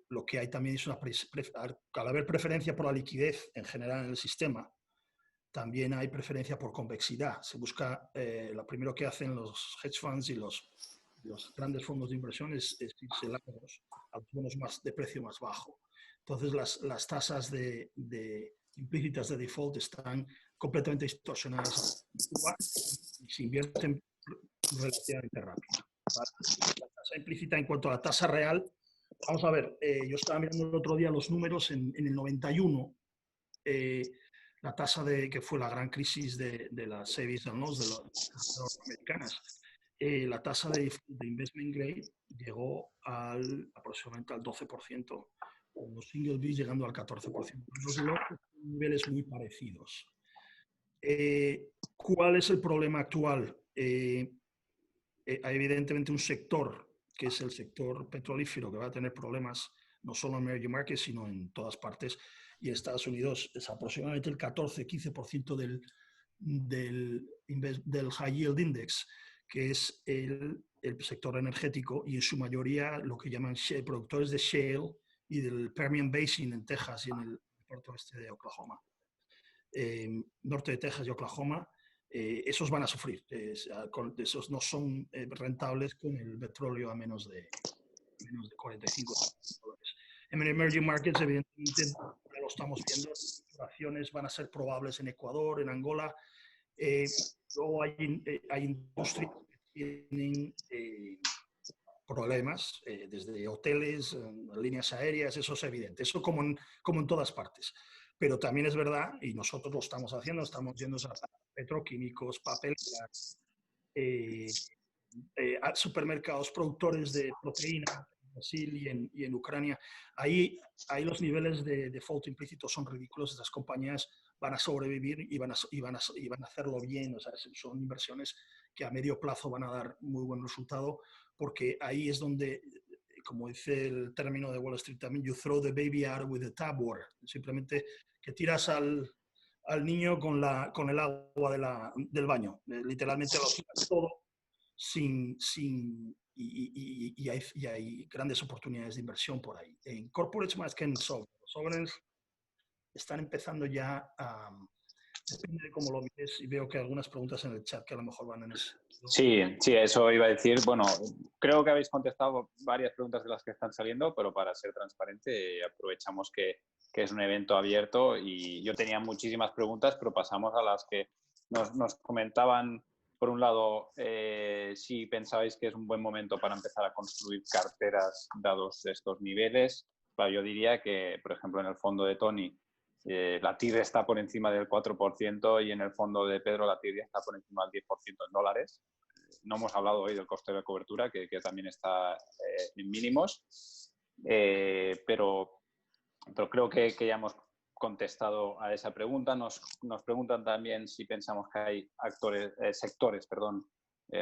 Lo que hay también es al haber preferencia por la liquidez en general en el sistema, también hay preferencia por convexidad. Se busca, lo primero que hacen los hedge funds y los grandes fondos de inversión es irse largos a los bonos de precio más bajo. Entonces las tasas implícitas de default están completamente distorsionadas y se invierten relativamente rápido. La tasa implícita en cuanto a la tasa real, vamos a ver, yo estaba mirando el otro día los números en el 91, la tasa que fue la gran crisis de las savings and loans de las americanas, la tasa de investment grade llegó aproximadamente al 12%, con los single Bs llegando al 14%. Los lotes son niveles muy parecidos. ¿Cuál es el problema actual? Hay evidentemente un sector, que es el sector petrolífero, que va a tener problemas no solo en emerging markets, sino en todas partes. Y en Estados Unidos es aproximadamente el 14-15% del High Yield Index, que es el sector energético, y en su mayoría lo que llaman productores de shale y del Permian Basin en Texas y en el puerto oeste de Oklahoma. Norte de Texas y Oklahoma, esos van a sufrir. Esos no son rentables con el petróleo a menos de $45. En emerging markets, evidentemente, ya lo estamos viendo, las operaciones van a ser probables en Ecuador, en Angola. Luego hay industrias que tienen problemas, desde hoteles, líneas aéreas, eso es evidente. Eso como en todas partes. Pero también es verdad, y nosotros lo estamos haciendo, estamos yendo a petroquímicos, papeleras, a supermercados, productores de proteína, en Brasil y en Ucrania. Ahí los niveles de default implícito son ridículos. Estas compañías van a sobrevivir y van a hacerlo bien. O sea, son inversiones que a medio plazo van a dar muy buen resultado, porque ahí es donde, como dice el término de Wall Street también, you throw the baby out with the tap water. Simplemente que tiras al niño con el agua del baño. Literalmente lo tiras todo y hay grandes oportunidades de inversión por ahí. En corporates más que en sovereigns. Los sovereigns están empezando ya depende de cómo lo mires y veo que hay algunas preguntas en el chat que a lo mejor van en ese sentido. Sí, eso iba a decir. Bueno, creo que habéis contestado varias preguntas de las que están saliendo, pero para ser transparente aprovechamos que es un evento abierto y yo tenía muchísimas preguntas, pero pasamos a las que nos comentaban. Por un lado, si pensabais que es un buen momento para empezar a construir carteras dados estos niveles. Claro, yo diría que, por ejemplo, en el fondo de Tony, la TIR está por encima del 4% y en el fondo de Pedro la TIR está por encima del 10% en dólares. No hemos hablado hoy del coste de cobertura, que también está en mínimos, pero creo que ya hemos contestado a esa pregunta. Nos preguntan también si pensamos que hay sectores,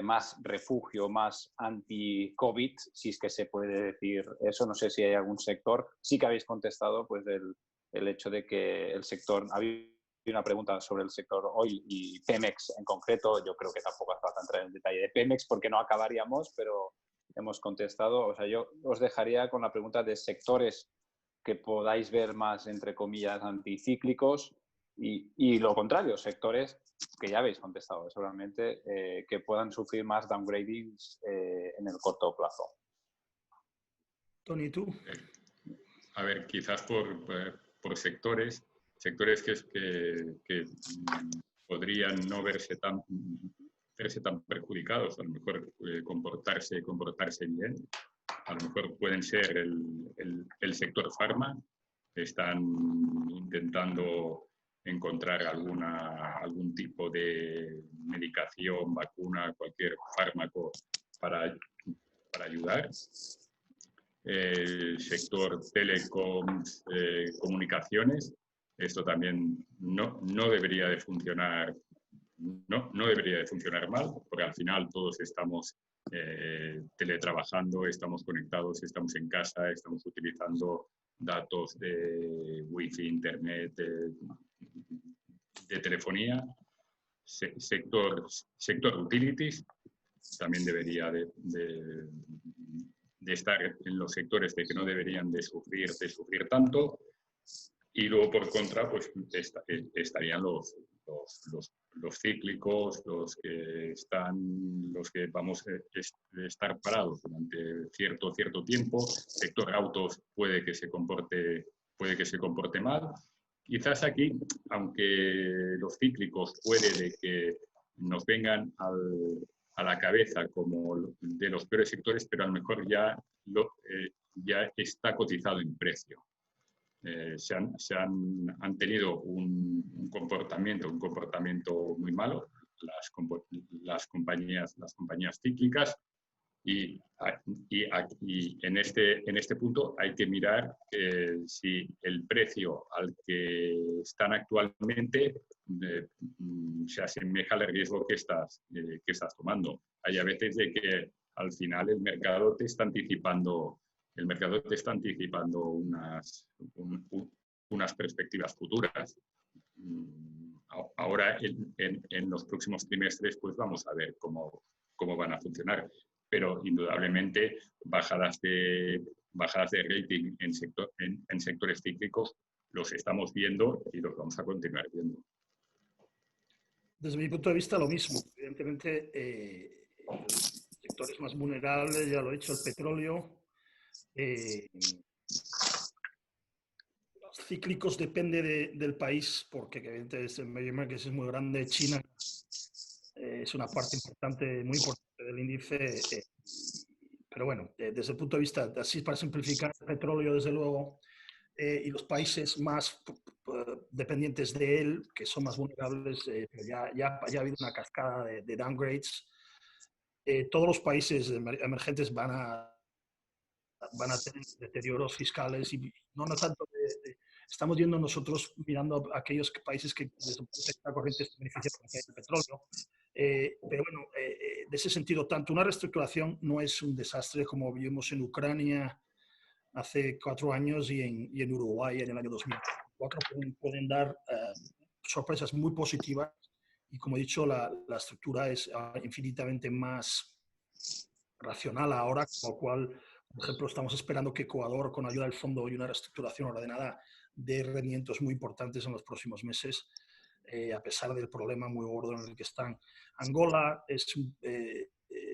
más refugio, más anti-COVID, si es que se puede decir eso. No sé si hay algún sector. Sí que habéis contestado pues el hecho de que el sector, había una pregunta sobre el sector oil y Pemex en concreto. Yo creo que tampoco hace falta entrar en el detalle de Pemex porque no acabaríamos, pero hemos contestado. O sea, yo os dejaría con la pregunta de sectores que podáis ver más, entre comillas, anticíclicos y lo contrario, sectores que ya habéis contestado seguramente, que puedan sufrir más downgradings en el corto plazo. Tony, ¿tú? A ver, quizás por sectores que podrían no verse tan perjudicados, a lo mejor comportarse bien. A lo mejor pueden ser el sector farma, están intentando encontrar algún tipo de medicación, vacuna, cualquier fármaco para ayudar. El sector telecoms, comunicaciones, esto también no debería de funcionar, no debería de funcionar mal, porque al final todos estamos teletrabajando, estamos conectados, estamos en casa, estamos utilizando datos de wifi, internet, de telefonía. Sector utilities también debería de estar en los sectores de que no deberían de sufrir tanto. Y luego, por contra, pues estarían los cíclicos, los que vamos a estar parados durante cierto tiempo. Sector autos puede que se comporte mal. Quizás aquí, aunque los cíclicos puede de que nos vengan a la cabeza como de los peores sectores, pero a lo mejor ya está cotizado en precio. Han tenido un comportamiento muy malo las compañías cíclicas y en este punto hay que mirar si el precio al que están actualmente se asemeja al riesgo que estás tomando. Hay a veces de que al final el mercado te está anticipando unas perspectivas futuras. Ahora, en los próximos trimestres, pues vamos a ver cómo van a funcionar. Pero, indudablemente, bajadas de rating en sectores cíclicos los estamos viendo y los vamos a continuar viendo. Desde mi punto de vista, lo mismo. Evidentemente, sectores más vulnerables, ya lo he dicho, el petróleo. Los cíclicos depende del país, porque evidentemente el medio market es muy grande. China es una parte muy importante del índice. Pero bueno, desde el punto de vista, así para simplificar, el petróleo, desde luego, y los países más dependientes de él, que son más vulnerables, ya ha habido una cascada de downgrades. Todos los países emergentes van a tener deterioros fiscales y no tanto estamos viendo nosotros mirando a aquellos países que desde el punto de vista corriente se benefician del petróleo. Pero bueno, de ese sentido, tanto una reestructuración no es un desastre como vimos en Ucrania hace 4 años y en Uruguay en el año 2004. Pueden dar sorpresas muy positivas y, como he dicho, la estructura es infinitamente más racional ahora, con lo cual, por ejemplo, estamos esperando que Ecuador, con ayuda del fondo y una reestructuración ordenada, dé rendimientos muy importantes en los próximos meses. a pesar del problema muy gordo en el que están. Angola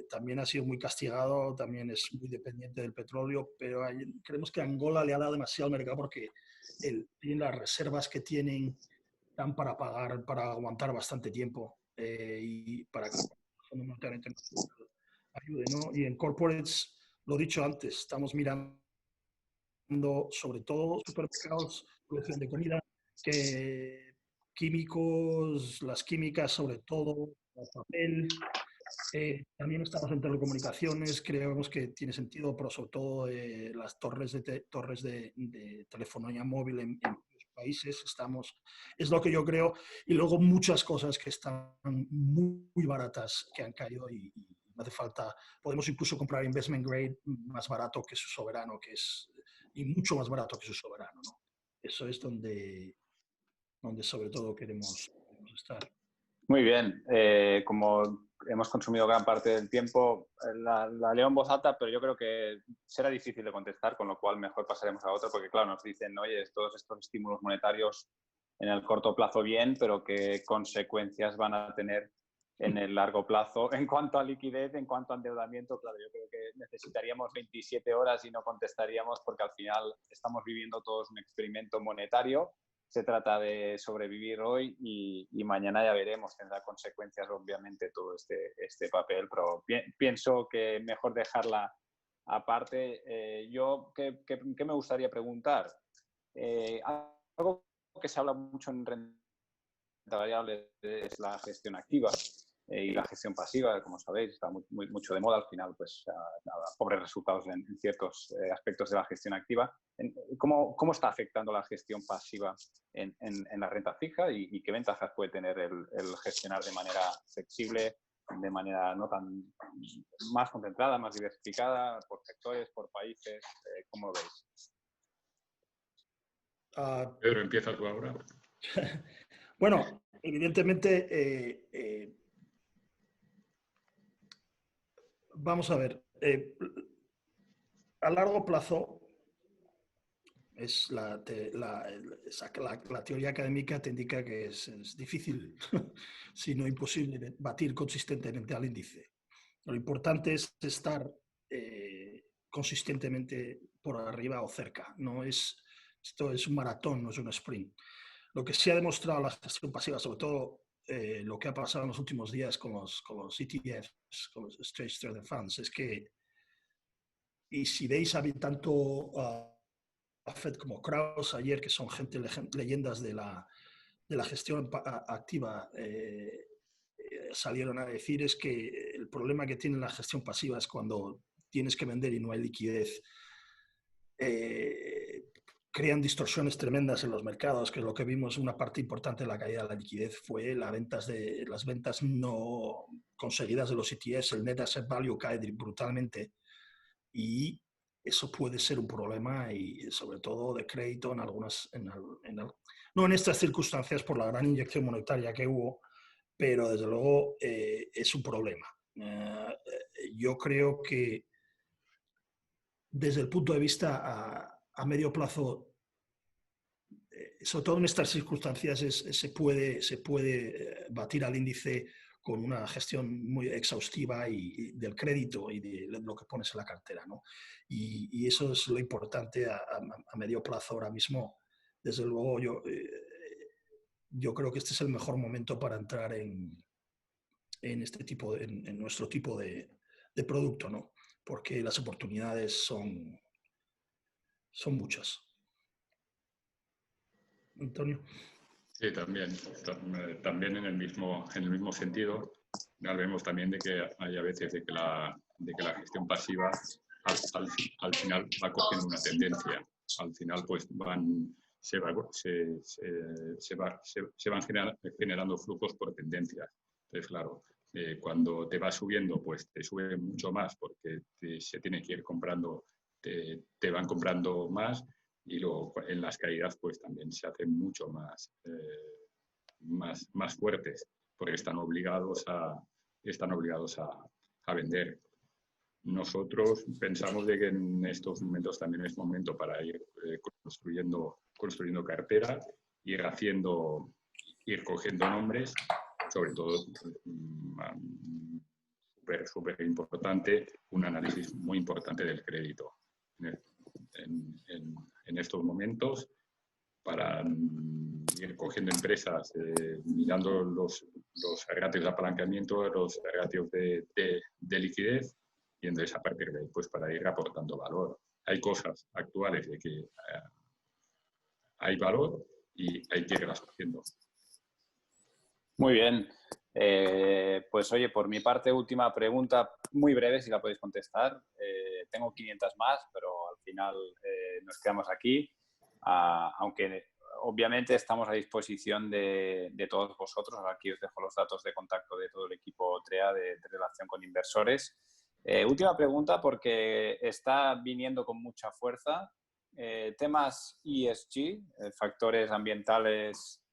también ha sido muy castigado, también es muy dependiente del petróleo, pero creemos que Angola le ha dado demasiado al mercado porque las reservas que tienen dan para pagar, para aguantar bastante tiempo y para que el Fondo Monetario Internacional ayude, ¿no? Y en corporates, lo dicho antes, estamos mirando sobre todo supermercados, producción de comida, que químicos, las químicas sobre todo, el papel. También estamos en telecomunicaciones, creemos que tiene sentido, pero sobre todo las torres de telefonía móvil en muchos países es lo que yo creo, y luego muchas cosas que están muy baratas, que han caído y no hace falta, podemos incluso comprar investment grade más barato que su soberano, y mucho más barato que su soberano, ¿no? Eso es donde sobre todo queremos estar. Muy bien. Como hemos consumido gran parte del tiempo, la leo en voz alta, pero yo creo que será difícil de contestar, con lo cual mejor pasaremos a otro, porque claro, nos dicen, oye, todos estos estímulos monetarios en el corto plazo bien, pero qué consecuencias van a tener en el largo plazo en cuanto a liquidez, en cuanto a endeudamiento. Claro, yo creo que necesitaríamos 27 horas y no contestaríamos, porque al final estamos viviendo todos un experimento monetario. Se trata de sobrevivir hoy y mañana ya veremos, tendrá consecuencias obviamente todo este papel, pero pienso que mejor dejarla aparte. Yo, ¿qué me gustaría preguntar? Algo que se habla mucho en renta variable es la gestión activa y la gestión pasiva, como sabéis, está mucho de moda. Al final, pues, pobres resultados en ciertos aspectos de la gestión activa. ¿Cómo está afectando la gestión pasiva en la renta fija y qué ventajas puede tener el gestionar de manera flexible, de manera no tan más concentrada, más diversificada, por sectores, por países? ¿Cómo lo veis? Pedro, empieza tú ahora. Bueno, evidentemente, vamos a ver, a largo plazo es la teoría académica te indica que es difícil, si no imposible, batir consistentemente al índice. Lo importante es estar consistentemente por arriba o cerca. Esto es un maratón, no es un sprint. Lo que sí ha demostrado la gestión pasiva, sobre todo lo que ha pasado en los últimos días con los ETFs, con los Exchange Traded Funds, es que, y si veis tanto Buffett como Krauss ayer, que son leyendas de la gestión activa, salieron a decir es que el problema que tiene la gestión pasiva es cuando tienes que vender y no hay liquidez. Crean distorsiones tremendas en los mercados, que lo que vimos, una parte importante de la caída de la liquidez fue las ventas no conseguidas de los ETFs, el net asset value cae brutalmente y eso puede ser un problema y sobre todo de crédito en algunas, no en estas circunstancias por la gran inyección monetaria que hubo, pero desde luego es un problema. Yo creo que desde el punto de vista a medio plazo, sobre todo en estas circunstancias, se puede batir al índice con una gestión muy exhaustiva y del crédito y de lo que pones en la cartera, ¿no? Y eso es lo importante a medio plazo ahora mismo. Desde luego, yo creo que este es el mejor momento para entrar en nuestro tipo de producto, ¿no? Porque las oportunidades son muchas. Antonio. Sí, también en el mismo sentido. Ya vemos también de que hay a veces de que la gestión pasiva al final va cogiendo una tendencia. Al final, pues se van generando flujos por tendencias. Entonces, claro, cuando te va subiendo, pues te sube mucho más porque se tiene que ir comprando, te van comprando más. Y luego en las caídas pues también se hacen mucho más fuertes porque están obligados a vender. Nosotros pensamos de que en estos momentos también es momento para ir construyendo cartera, ir haciendo ir cogiendo nombres, sobre todo, súper importante, un análisis muy importante del crédito en estos momentos, para ir cogiendo empresas, mirando los ratios de apalancamiento, los ratios de liquidez, y entonces a partir de ahí, pues para ir aportando valor. Hay cosas actuales de que hay valor y hay que irlas haciendo. Muy bien. Pues oye, por mi parte, última pregunta, muy breve si la podéis contestar. Tengo 500 más, pero al final nos quedamos aquí. Aunque obviamente estamos a disposición de todos vosotros. Aquí os dejo los datos de contacto de todo el equipo TREA de relación con inversores. Última pregunta, porque está viniendo con mucha fuerza. Temas ESG, factores ambientales,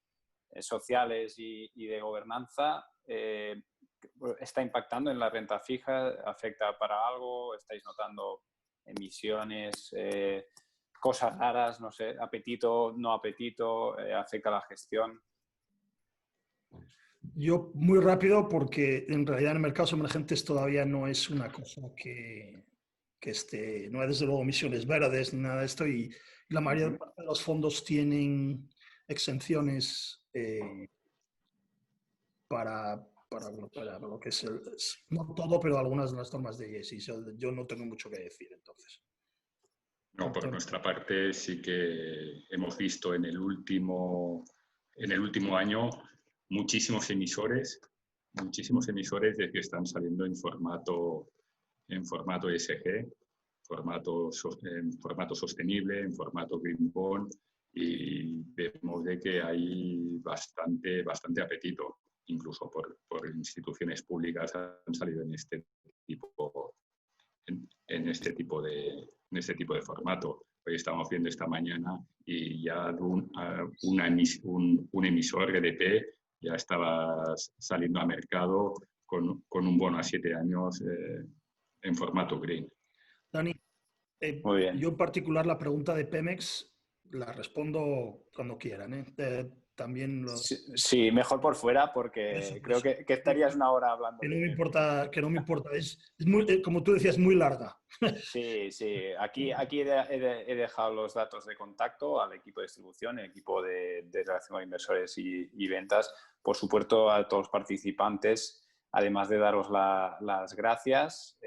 sociales y de gobernanza, ¿está impactando en la renta fija? ¿Afecta para algo? ¿Estáis notando emisiones, cosas raras, no sé, apetito, no apetito, afecta la gestión? Yo muy rápido, porque en realidad en mercados emergentes todavía no es una cosa que esté, no hay desde luego emisiones verdes ni nada de esto, y la mayoría de los fondos tienen exenciones para lo que es no todo, pero algunas de las normas de ESG. Yo no tengo mucho que decir, entonces. No, por nuestra parte sí que hemos visto en el último año muchísimos emisores de que están saliendo en formato ESG, en formato sostenible, en formato Green Bond, y vemos de que hay bastante apetito. Incluso por instituciones públicas han salido en este tipo de formato. Hoy estamos viendo esta mañana y ya un emisor EDP ya estaba saliendo a mercado con un bono a 7 años en formato green. Dani, Muy bien. yo en particular la pregunta de Pemex la respondo cuando quieran. También sí, mejor por fuera, porque creo que estarías una hora hablando. Que no me importa. Es muy, como tú decías, muy larga. Sí. Aquí he dejado los datos de contacto al equipo de distribución, el equipo de relación con inversores y ventas. Por supuesto, a todos los participantes, además de daros las gracias,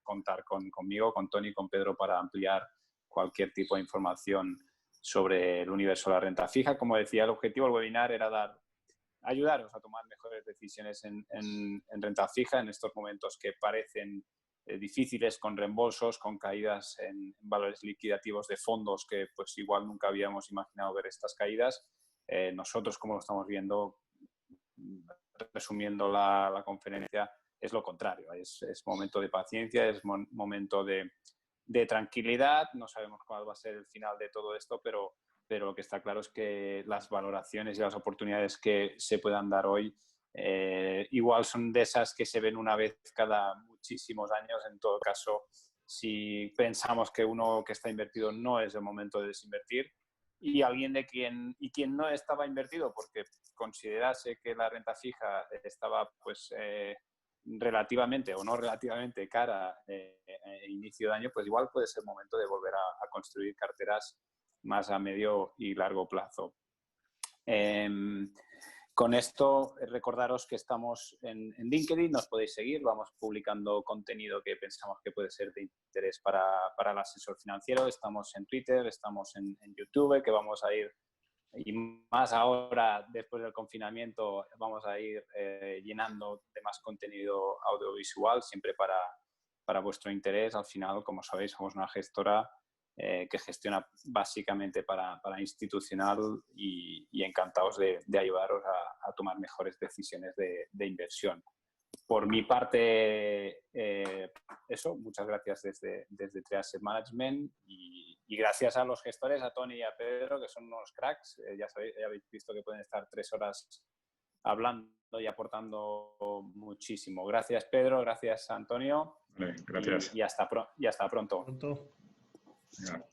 contar conmigo, con Tony y con Pedro para ampliar cualquier tipo de información sobre el universo de la renta fija. Como decía, el objetivo del webinar era ayudaros a tomar mejores decisiones en renta fija en estos momentos que parecen difíciles, con reembolsos, con caídas en valores liquidativos de fondos que pues igual nunca habíamos imaginado ver estas caídas. Nosotros, como lo estamos viendo, resumiendo la conferencia, es lo contrario. Es momento de paciencia, es momento de tranquilidad. No sabemos cuál va a ser el final de todo esto, pero lo que está claro es que las valoraciones y las oportunidades que se puedan dar hoy igual son de esas que se ven una vez cada muchísimos años. En todo caso, si pensamos que uno que está invertido no es el momento de desinvertir, y quien no estaba invertido porque considerase que la renta fija estaba pues relativamente o no relativamente cara inicio de año, pues igual puede ser momento de volver a construir carteras más a medio y largo plazo. Con esto, recordaros que estamos en LinkedIn, nos podéis seguir, vamos publicando contenido que pensamos que puede ser de interés para el asesor financiero. Estamos en Twitter, estamos en YouTube, que vamos a ir, y más ahora, después del confinamiento, vamos a ir llenando de más contenido audiovisual, siempre para vuestro interés. Al final, como sabéis, somos una gestora que gestiona básicamente para institucional, y encantados de ayudaros a tomar mejores decisiones de inversión. Por mi parte, eso, muchas gracias desde TREA Asset Management, y gracias a los gestores, a Tony y a Pedro, que son unos cracks. Ya habéis visto que pueden estar 3 horas hablando y aportando muchísimo. Gracias, Pedro, gracias, Antonio. Vale, gracias. Y hasta pronto. Pronto. Yeah.